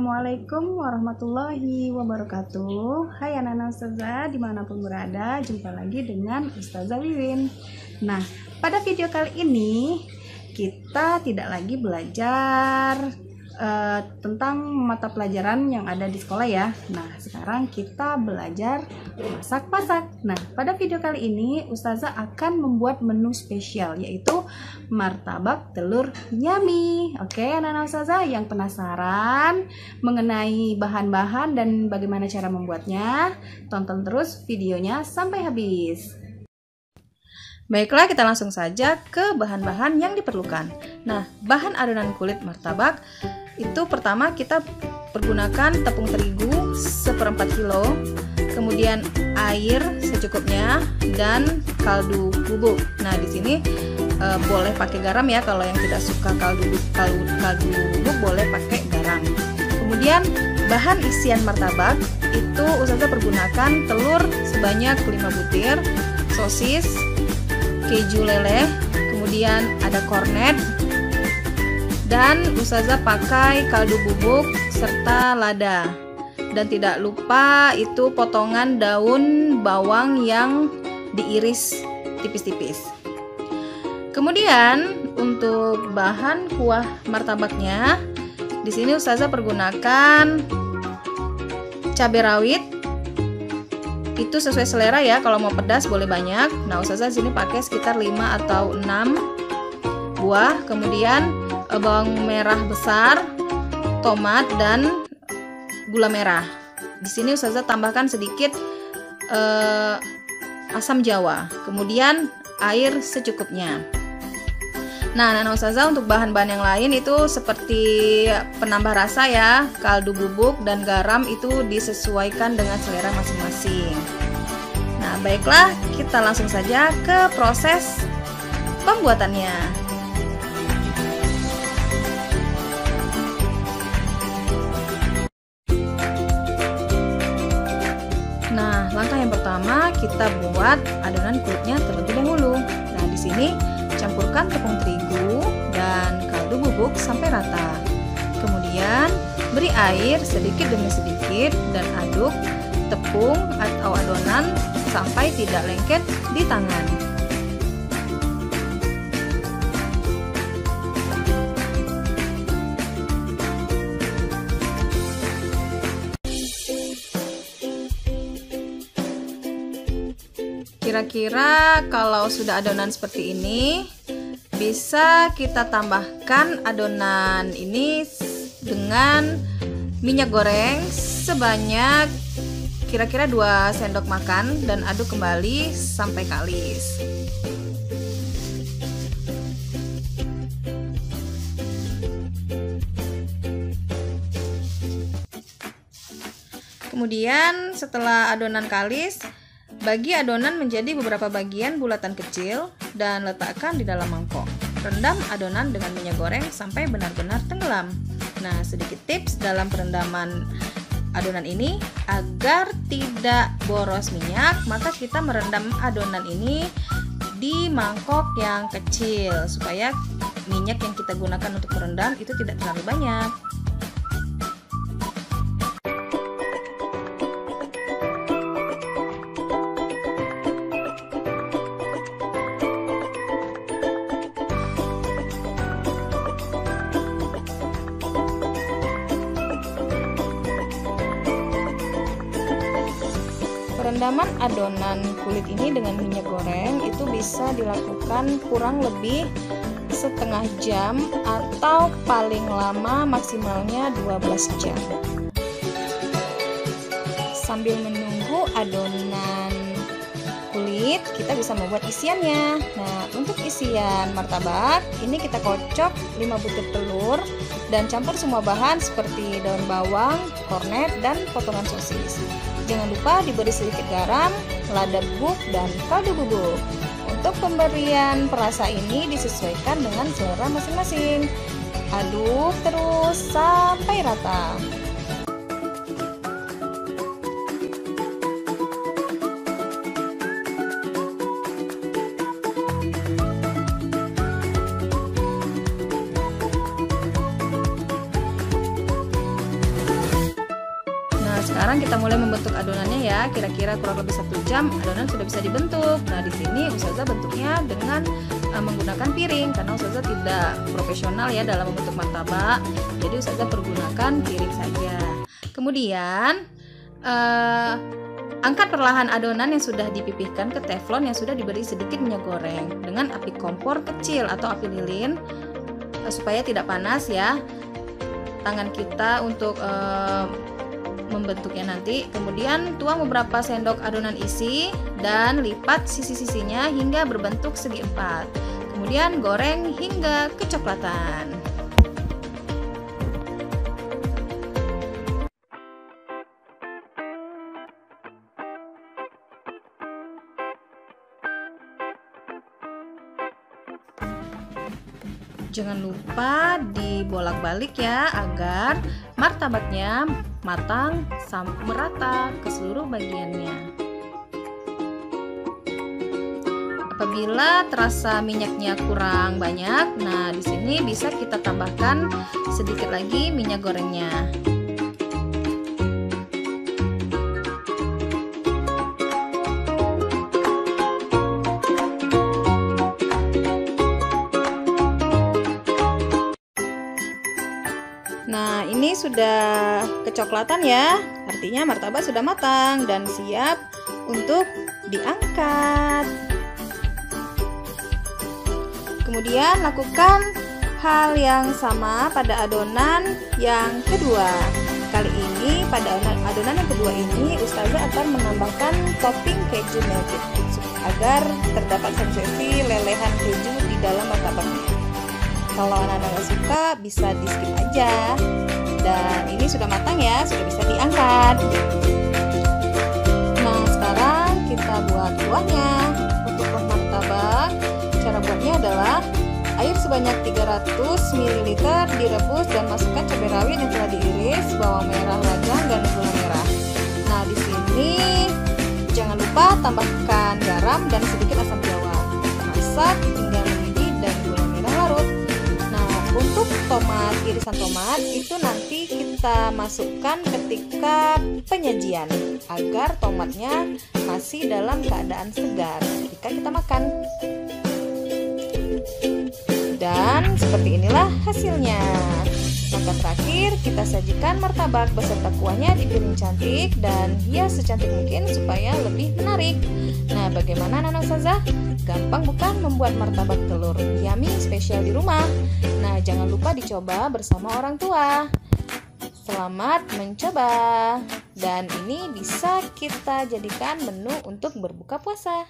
Assalamualaikum warahmatullahi wabarakatuh. Hai anak-anak ustazah dimanapun berada, jumpa lagi dengan Ustazah Wiwin. Nah, pada video kali ini kita tidak lagi belajar tentang mata pelajaran yang ada di sekolah ya. Nah, sekarang kita belajar masak-masak. Nah, pada video kali ini Ustazah akan membuat menu spesial, yaitu martabak telur yummy. Oke, anak-anak Ustazah yang penasaran mengenai bahan-bahan dan bagaimana cara membuatnya, tonton terus videonya sampai habis. Baiklah, kita langsung saja ke bahan-bahan yang diperlukan. Nah, bahan adonan kulit martabak itu pertama kita pergunakan tepung terigu 1/4 kilo, kemudian air secukupnya dan kaldu bubuk. Nah, di sini boleh pakai garam ya, kalau yang tidak suka kaldu bubuk boleh pakai garam. Kemudian bahan isian martabak itu Ustazah pergunakan telur sebanyak 5 butir, sosis, keju leleh, kemudian ada kornet, dan Ustazah pakai kaldu bubuk serta lada. Dan tidak lupa itu potongan daun bawang yang diiris tipis-tipis. Kemudian untuk bahan kuah martabaknya, di sini Ustazah pergunakan cabai rawit. Itu sesuai selera ya, kalau mau pedas boleh banyak. Nah, Ustazah sini pakai sekitar 5 atau 6 buah. Kemudian bawang merah besar, tomat, dan gula merah. Di sini Ustazah tambahkan sedikit asam jawa. Kemudian air secukupnya. Nah, Ustazah untuk bahan-bahan yang lain itu seperti penambah rasa ya, kaldu bubuk dan garam itu disesuaikan dengan selera masing-masing. Nah, baiklah, kita langsung saja ke proses pembuatannya. Nah, langkah yang pertama kita buat adonan kulitnya terlebih dahulu. Nah, di sini campurkan tepung terigu dan kaldu bubuk sampai rata. Kemudian beri air sedikit demi sedikit dan aduk tepung atau adonan sampai tidak lengket di tangan. Kira-kira kalau sudah adonan seperti ini, bisa kita tambahkan adonan ini dengan minyak goreng sebanyak kira-kira 2 sendok makan dan aduk kembali sampai kalis. Kemudian setelah adonan kalis, bagi adonan menjadi beberapa bagian bulatan kecil dan letakkan di dalam mangkok. Rendam adonan dengan minyak goreng sampai benar-benar tenggelam. Nah, sedikit tips dalam perendaman adonan ini, agar tidak boros minyak, maka kita merendam adonan ini di mangkok yang kecil supaya minyak yang kita gunakan untuk merendam itu tidak terlalu banyak. Perendaman adonan kulit ini dengan minyak goreng itu bisa dilakukan kurang lebih setengah jam atau paling lama maksimalnya 12 jam. Sambil menunggu adonan kulit, kita bisa membuat isiannya. Nah, untuk isian martabak ini kita kocok 5 butir telur dan campur semua bahan seperti daun bawang, kornet, dan potongan sosis. Jangan lupa diberi sedikit garam, lada bubuk, dan kaldu bubuk. Untuk pemberian perasa ini disesuaikan dengan selera masing-masing. Aduk terus sampai rata. Nah, sekarang kita mulai membentuk adonannya ya. Kira-kira kurang lebih 1 jam adonan sudah bisa dibentuk. Nah, di sini Ustazah bentuknya dengan menggunakan piring karena Ustazah tidak profesional ya dalam membentuk martabak. Jadi Ustazah pergunakan piring saja. Kemudian angkat perlahan adonan yang sudah dipipihkan ke teflon yang sudah diberi sedikit minyak goreng dengan api kompor kecil atau api lilin supaya tidak panas ya tangan kita untuk membentuknya nanti. Kemudian tuang beberapa sendok adonan isi dan lipat sisi-sisinya hingga berbentuk segi 4. Kemudian goreng hingga kecoklatan. Jangan lupa dibolak-balik ya agar martabaknya matang merata ke seluruh bagiannya. Apabila terasa minyaknya kurang banyak, nah di sini bisa kita tambahkan sedikit lagi minyak gorengnya. Nah, ini sudah kecoklatan ya, artinya martabak sudah matang dan siap untuk diangkat. Kemudian lakukan hal yang sama pada adonan yang kedua. Kali ini pada adonan yang kedua ini Ustazah akan menambahkan topping keju melted agar terdapat sensasi lelehan keju di dalam martabaknya. Kalau anak-anak nggak suka bisa di skip aja. Dan ini sudah matang ya, sudah bisa diangkat. Nah, sekarang kita buat kuahnya. Untuk kuah martabak, cara buatnya adalah air sebanyak 300 ml direbus dan masukkan cabai rawit yang telah diiris, bawang merah rajang dan gula merah. Nah, di sini jangan lupa tambahkan garam dan sedikit asam jawa. Masak hingga mendidih dan gula merah larut. Untuk tomat, irisan tomat itu nanti kita masukkan ketika penyajian agar tomatnya masih dalam keadaan segar ketika kita makan. Dan seperti inilah hasilnya. Maka terakhir kita sajikan martabak beserta kuahnya di piring cantik dan hias secantik mungkin supaya lebih menarik. Nah, bagaimana anak-anak Ustazah? Gampang bukan membuat martabak telur yummy spesial di rumah? Nah, jangan lupa dicoba bersama orang tua. Selamat mencoba. Dan ini bisa kita jadikan menu untuk berbuka puasa.